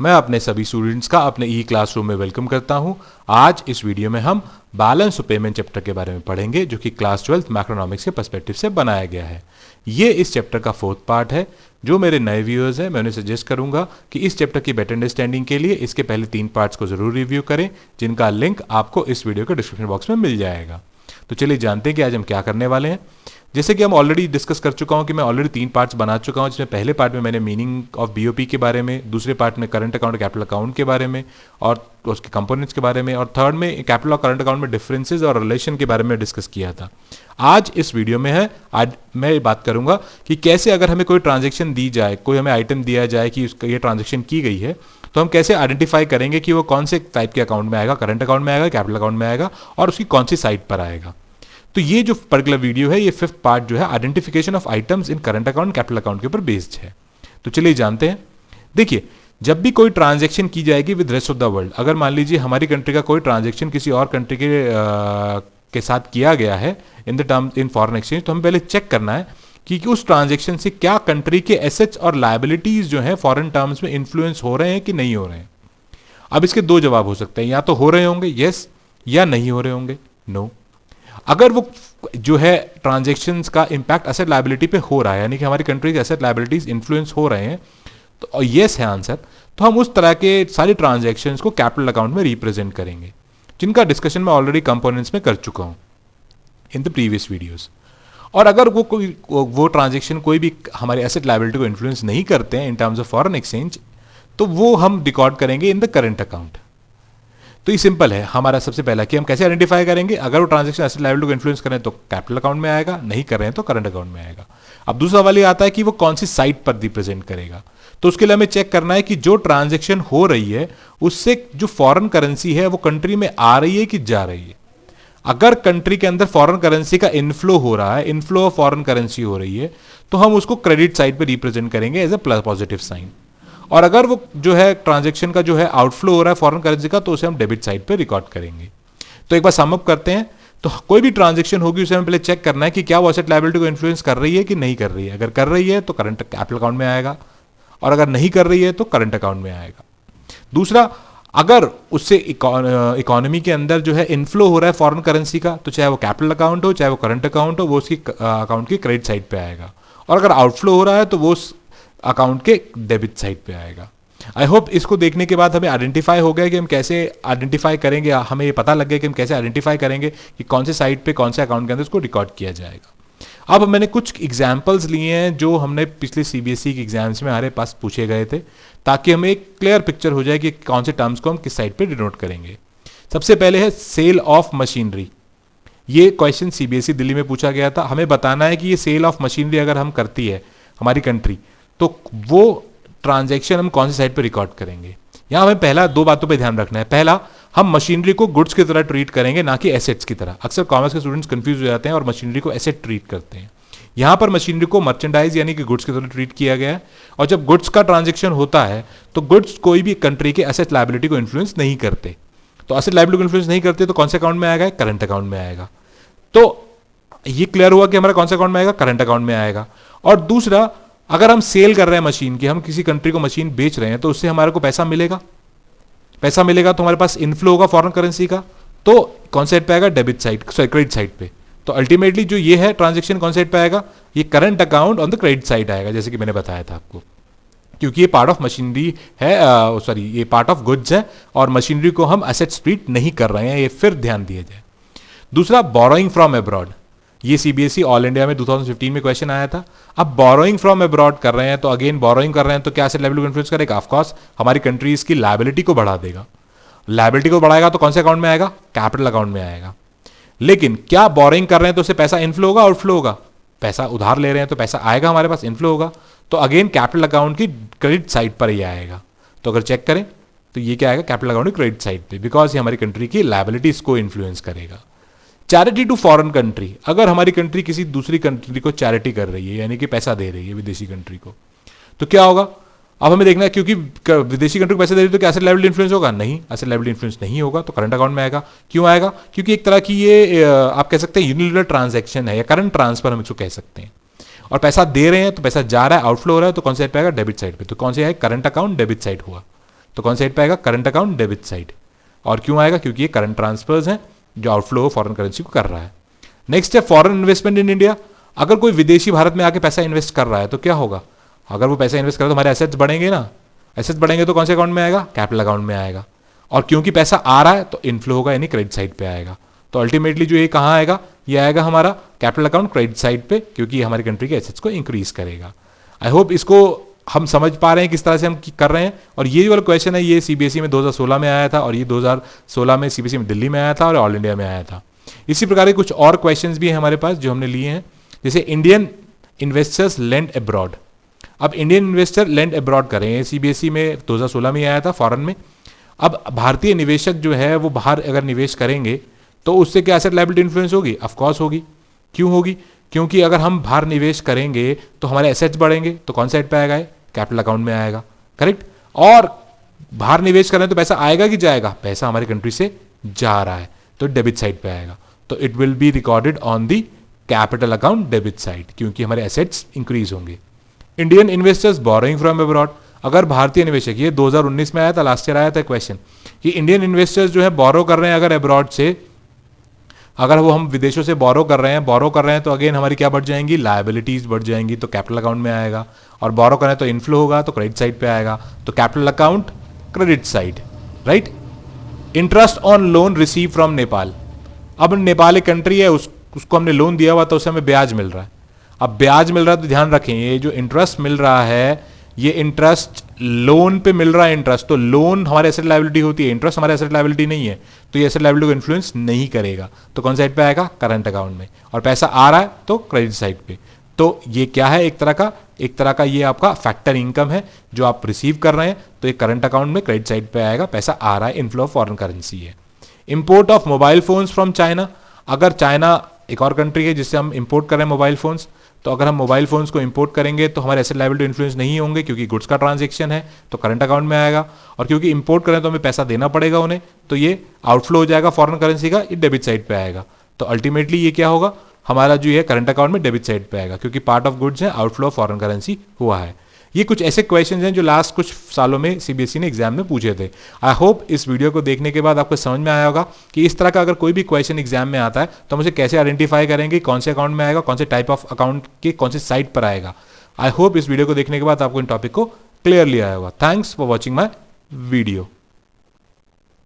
मैं अपने सभी स्टूडेंट्स का अपने ई क्लासरूम में वेलकम करता हूं। आज इस वीडियो में हम बैलेंस ऑफ पेमेंट चैप्टर के बारे में पढ़ेंगे, जो कि क्लास 12 मैक्रोनॉमिक्स के पर्सपेक्टिव से बनाया गया है। ये इस चैप्टर का 4th पार्ट है। जो मेरे नए व्यूअर्स हैं, मैं उन्हें सजेस्ट करूंगा कि इस चैप्टर की बेटर अंडरस्टैंडिंग के लिए इसके पहले 3 पार्ट्स को जरूर रिव्यू करें, जिनका लिंक आपको इस वीडियो के डिस्क्रिप्शन बॉक्स में मिल जाएगा। तो चलिए जानते हैं कि आज हम क्या करने वाले हैं। जैसे कि हम ऑलरेडी डिस्कस कर चुका हूं कि मैं ऑलरेडी 3 पार्ट्स बना चुका हूं, जिसमें पहले पार्ट में मैंने मीनिंग ऑफ बीओपी के बारे में, दूसरे पार्ट में करंट अकाउंट कैपिटल अकाउंट के बारे में और उसके कंपोनेंट्स के बारे में, और थर्ड में कैपिटल और करंट अकाउंट में डिफरेंसेस और रिलेशन के बारे में डिस्कस किया था। आज इस वीडियो में है, आज मैं बात करूंगा कि कैसे अगर हमें कोई ट्रांजेक्शन दी जाए, कोई हमें आइटम दिया जाए कि ये ट्रांजेक्शन की गई है, तो हम कैसे आइडेंटिफाई करेंगे कि वो कौन से टाइप के अकाउंट में आएगा, करंट अकाउंट में आएगा, कैपिटल अकाउंट में आएगा, और उसकी कौन सी साइट पर आएगा। तो ये जो पर्टिकुलर वीडियो है, ये 5th पार्ट जो है identification of items in current account capital account के ऊपर बेस्ड है। तो चलिए जानते हैं। देखिए, जब भी कोई ट्रांजैक्शन की जाएगी with rest of the world, अगर मान लीजिए हमारी कंट्री का कोई ट्रांजैक्शन किसी और कंट्री के साथ किया गया है in the terms in foreign exchange, तो हमें पहले चेक करना है कि उस ट्रांजैक्शन से क्या कंट्री के एसेट्स और लायबिलिटीज जो है फॉरेन टर्म्स में इन्फ्लुएंस हो रहे हैं कि नहीं हो रहे हैं। अब इसके 2 जवाब हो सकते हैं, या तो हो रहे होंगे यस, या नहीं हो रहे होंगे नो। अगर वो जो है ट्रांजैक्शंस का इंपैक्ट एसेट लायबिलिटी पे हो रहा है, यानी कि हमारी कंट्री के एसेट लायबिलिटीज इन्फ्लुएंस हो रहे हैं, तो यस है आंसर, तो हम उस तरह के सारी ट्रांजैक्शंस को कैपिटल अकाउंट में रिप्रेजेंट करेंगे, जिनका डिस्कशन मैं ऑलरेडी कंपोनेंट्स में कर चुका हूं इन द प्रीवियस वीडियोस। और अगर वो ट्रांजैक्शन कोई भी हमारे एसेट लायबिलिटी को इन्फ्लुएंस नहीं करते हैं in terms of foreign exchange, तो वो हम रिकॉर्ड करेंगे इन द करंट अकाउंट। तो ये सिंपल है हमारा। सबसे पहला कि हम कैसे आइडेंटिफाई करेंगे, अगर वो ट्रांजैक्शन एसेट लायबिलिटी को इन्फ्लुएंस करें तो कैपिटल अकाउंट में आएगा, नहीं कर रहे हैं तो करंट अकाउंट में आएगा। अब दूसरा वाला ये आता है कि वो कौन सी साइट पर रिप्रेजेंट करेगा। तो उसके लिए हमें चेक करना है कि जो ट्रांजैक्शन हो रही है उससे जो फॉरेन करेंसी है वो कंट्री में आ रही है कि जा रही है। अगर कंट्री के अंदर फॉरेन करेंसी का इनफ्लो हो रहा है, इनफ्लो ऑफ फॉरेन करेंसी हो रही है, तो हम उसको क्रेडिट साइड पर रिप्रेजेंट करेंगे as a plus positive sign. और अगर वो जो है ट्रांजैक्शन का जो है आउटफ्लो हो रहा है फॉरेन करेंसी का, तो उसे हम डेबिट साइड पे रिकॉर्ड करेंगे। तो एक बार सम अप करते हैं। तो कोई भी ट्रांजैक्शन होगी उसे हमें पहले चेक करना है कि क्या वो एसेट लायबिलिटी को इन्फ्लुएंस कर रही है कि नहीं कर रही है। अगर कर रही है तो करंट कैपिटल अकाउंट में आएगा, और अगर नहीं कर रही है तो करंट अकाउंट में आएगा। दूसरा, अगर उससे इकोनॉमी के अंदर जो है इनफ्लो हो रहा है फॉरेन करेंसी का, तो चाहे वो कैपिटल अकाउंट हो चाहे वो करंट अकाउंट हो, वो उसकी अकाउंट की क्रेडिट साइड पे आएगा। और अगर आउटफ्लो हो रहा है तो वो अकाउंट के डेबिट साइड पे आएगा। आई होप इसको देखने के बाद हमें आइडेंटिफाई हो गया कि हम कैसे आइडेंटिफाई करेंगे, हमें ये पता लग गया कि हम कैसे आइडेंटिफाई करेंगे कि कौन से साइट पे कौन से अकाउंट के अंदर उसको रिकॉर्ड किया जाएगा। अब मैंने कुछ एग्जाम्पल्स लिए हैं जो हमने पिछले सीबीएसई के एग्जाम्स में हमारे पास पूछे गए थे, ताकि हमें एक क्लियर पिक्चर हो जाए कि कौन से टर्म्स को हम किस साइट पर डिनोट करेंगे। सबसे पहले है सेल ऑफ मशीनरी। ये क्वेश्चन सीबीएसई दिल्ली में पूछा गया था। हमें बताना है कि ये सेल ऑफ मशीनरी अगर हम करती है हमारी कंट्री, तो वो ट्रांजैक्शन हम कौन सी साइट पर रिकॉर्ड करेंगे। यहां हमें पहला 2 बातों पे ध्यान रखना है। पहला, हम मशीनरी को गुड्स की तरह ट्रीट करेंगे, ना कि एसेट्स की तरह। अक्सर कॉमर्स के स्टूडेंट्स कंफ्यूज हो जाते हैं और मशीनरी को एसेट ट्रीट करते हैं। यहां पर मशीनरी को मर्चेंडाइज यानी कि गुड्स की तरह ट्रीट किया गया है। और जब गुड्स का ट्रांजेक्शन होता है तो गुड्स कोई भी कंट्री के एसेट लायबिलिटी को इन्फ्लुएंस नहीं करते। तो एसेट लायबिलिटी को इन्फ्लुएंस नहीं करते तो कौन से अकाउंट में आएगा, करंट अकाउंट में आएगा। तो ये क्लियर हुआ कि हमारा कौन से अकाउंट में आएगा, करंट अकाउंट में आएगा। और दूसरा, अगर हम सेल कर रहे हैं मशीन की, हम किसी कंट्री को मशीन बेच रहे हैं, तो उससे हमारे को पैसा मिलेगा। पैसा मिलेगा तो हमारे पास इनफ्लो होगा फॉरेन करेंसी का, तो कौन साइड पे आएगा, debit side, sorry credit side पे। तो अल्टीमेटली जो ये है ट्रांजैक्शन कौन साइड पे आएगा, ये current account on the credit side आएगा, जैसे कि मैंने बताया था आपको, क्योंकि ये पार्ट ऑफ मशीनरी है, सॉरी ये पार्ट ऑफ गुड्स है और मशीनरी को हम एसेट ट्रीट नहीं कर रहे हैं, ये फिर ध्यान दिया जाए। दूसरा, बोरोइंग फ्रॉम अब्रॉड। ये सीबीएसई ऑल इंडिया में 2015 में क्वेश्चन आया था। अब बोरोइंग फ्रॉम अब्रॉड कर रहे हैं, तो अगेन बोरोइंग कर रहे हैं तो क्या एसेट लायबिलिटी को इन्फ्लुएंस करेगा, ऑफ कोर्स हमारी कंट्री इसकी लायबिलिटी को बढ़ा देगा। लायबिलिटी को बढ़ाएगा तो कौन से अकाउंट में आएगा, कैपिटल अकाउंट में आएगा। लेकिन क्या बोरोइंग कर रहे हैं तो उससे पैसा इनफ्लो होगा, आउटफ्लो होगा। पैसा उधार ले रहे हैं तो पैसा आएगा हमारे पास, इनफ्लो होगा, तो अगेन कैपिटल अकाउंट की क्रेडिट साइड पर ही आएगा। तो अगर चेक करें तो ये क्या आएगा, कैपिटल अकाउंट की क्रेडिट साइड पे, बिकॉज ये हमारी कंट्री की लायबिलिटीज को इन्फ्लुएंस करेगा। चैरिटी टू फॉरेन कंट्री, अगर हमारी कंट्री किसी दूसरी कंट्री को चैरिटी कर रही है, यानी कि पैसा दे रही है विदेशी कंट्री को, तो क्या होगा। अब हमें देखना है, क्योंकि विदेशी कंट्री को पैसे दे रही है तो क्या एसेट लायबिलिटी इन्फ्लुएंस होगा, नहीं, एसेट लायबिलिटी इन्फ्लुएंस नहीं होगा, तो करंट अकाउंट में आएगा। क्यों आएगा, क्योंकि एक तरह की ये आप कह सकते हैं यूनिलैटरल ट्रांजैक्शन है, या करंट ट्रांसफर हम इसको कह सकते हैं। और पैसा दे रहे हैं तो पैसा जा रहा है, आउटफ्लो हो रहा है, तो कौन से साइड पे आएगा, डेबिट साइड पे। तो कौन से है, करंट अकाउंट डेबिट साइड हुआ। तो कौन साइड पे आएगा? Current account debit side. और क्यों आएगा? क्योंकि ये करंट ट्रांसफर्स हैं जो आउटफ्लो फॉरेन करेंसी को कर रहा है। नेक्स्ट है फॉरेन इन्वेस्टमेंट इन इंडिया। अगर कोई विदेशी भारत में आके पैसा इन्वेस्ट कर रहा है तो क्या होगा? अगर वो पैसा इन्वेस्ट करे तो हमारे एसेट्स बढ़ेंगे ना। एसेट्स बढ़ेंगे तो कौन से अकाउंट में आएगा? कैपिटल अकाउंट में आएगा। और क्योंकि पैसा आ रहा है तो इनफ्लो होगा, यानी क्रेडिट साइड पे आएगा। तो अल्टीमेटली जो ये कहाँ आएगा? ये आएगा हमारा कैपिटल अकाउंट क्रेडिट साइड पे, क्योंकि ये हमारी कंट्री के एसेट्स को इंक्रीज करेगा। आई होप इसको हम समझ पा रहे हैं किस तरह से हम कर रहे हैं। और ये वाला क्वेश्चन है, ये सीबीएसई में 2016 में आया था, और ये 2016 में सीबीएसई में दिल्ली में आया था और ऑल इंडिया में आया था। इसी प्रकार के कुछ और क्वेश्चंस भी हैं हमारे पास जो हमने लिए हैं, जैसे इंडियन इन्वेस्टर्स लेंड अब्रॉड। अब इंडियन इन्वेस्टर लेंड अब्रॉड करें, सीबीएसई में 2016 में आया था फॉरेन में। अब भारतीय निवेशक जो है वो बाहर अगर निवेश करेंगे तो उससे क्या एसेट लायबिलिटी इन्फ्लुएंस होगी? ऑफकोर्स होगी। क्यों होगी? क्योंकि अगर हम बाहर निवेश करेंगे तो हमारे एसेट्स बढ़ेंगे, तो कौन साइड पे आएगा? कैपिटल अकाउंट में आएगा, करेक्ट। और बाहर निवेश करें तो पैसा आएगा कि जाएगा? पैसा हमारी कंट्री से जा रहा है, तो डेबिट साइड पे आएगा। तो it will be recorded on the capital account debit side, क्योंकि हमारे एसेट्स इंक्रीज होंगे। Indian investors borrowing from abroad. अगर भारतीय निवेशक, ये 2019 में आया था, लास्ट ईयर आया था क्वेश्चन, कि इंडियन इन्वेस्टर्स जो है बोरो कर रहे हैं अगर अब्रॉड से, अगर वो हम विदेशों से बोरो कर रहे हैं तो अगेन हमारी क्या बढ़ जाएंगी? लायबिलिटीज बढ़ जाएंगी, तो कैपिटल अकाउंट में आएगा। और बोरो करें तो इनफ्लो होगा, तो क्रेडिट साइड पे आएगा, तो capital account credit side, right. Interest on loan receive from Nepal. अब नेपाल एक कंट्री है, उसको हमने लोन दिया हुआ, तो उससे हमें ब्याज मिल रहा है। अब ब्याज मिल रहा है तो ध्यान रखें, ये जो इंटरेस्ट मिल रहा है, ये इंटरेस्ट लोन पे मिल रहा है इंटरेस्ट, तो लोन हमारे एसेट लायबिलिटी होती है, इंटरेस्ट हमारे एसेट लायबिलिटी नहीं है, तो ये एसेट लायबिलिटी को इन्फ्लुएंस नहीं करेगा। तो कौन साइड पे आएगा? करंट अकाउंट में। और पैसा आ रहा है तो क्रेडिट साइड पे। तो ये क्या है? एक तरह का ये आपका फैक्टर इनकम है जो आप रिसीव कर रहे हैं, तो ये करंट अकाउंट में क्रेडिट साइड पे आएगा, पैसा आ रहा है, इनफ्लो ऑफ फॉरेन करेंसी है। Import of mobile phones from China. अगर चाइना एक और कंट्री है जिससे हम इंपोर्ट कर रहे हैं मोबाइल फोन्स, तो अगर हम मोबाइल फोन्स को इंपोर्ट करेंगे तो हमारे एसेट लायबिलिटी इन्फ्लुएंस नहीं होंगे, क्योंकि गुड्स का ट्रांजैक्शन है, तो करंट अकाउंट में आएगा। और क्योंकि इंपोर्ट करें तो हमें पैसा देना पड़ेगा उन्हें, तो ये आउटफ्लो हो जाएगा फॉरेन करेंसी का, ये डेबिट साइड पे आएगा। तो अल्टीमेटली ये क्या होगा? हमारा जो है करंट अकाउंट में डेबिट साइड पे आएगा, क्योंकि पार्ट ऑफ गुड्स है, आउटफ्लो ऑफ फॉरेन करेंसी हुआ है। ये कुछ ऐसे क्वेश्चंस हैं जो लास्ट कुछ सालों में सीबीएसई ने एग्जाम में पूछे थे। आई होप इस वीडियो को देखने के बाद आपको समझ में आया होगा कि इस तरह का अगर कोई भी क्वेश्चन एग्जाम में आता है तो हम उसे कैसे आइडेंटिफाई करेंगे, कौन से अकाउंट में आएगा, कौन से टाइप ऑफ अकाउंट के कौन से साइट पर आएगा। आई होप इस वीडियो को देखने के बाद आपको इन टॉपिक को क्लियरली आया होगा। Thanks for watching my video.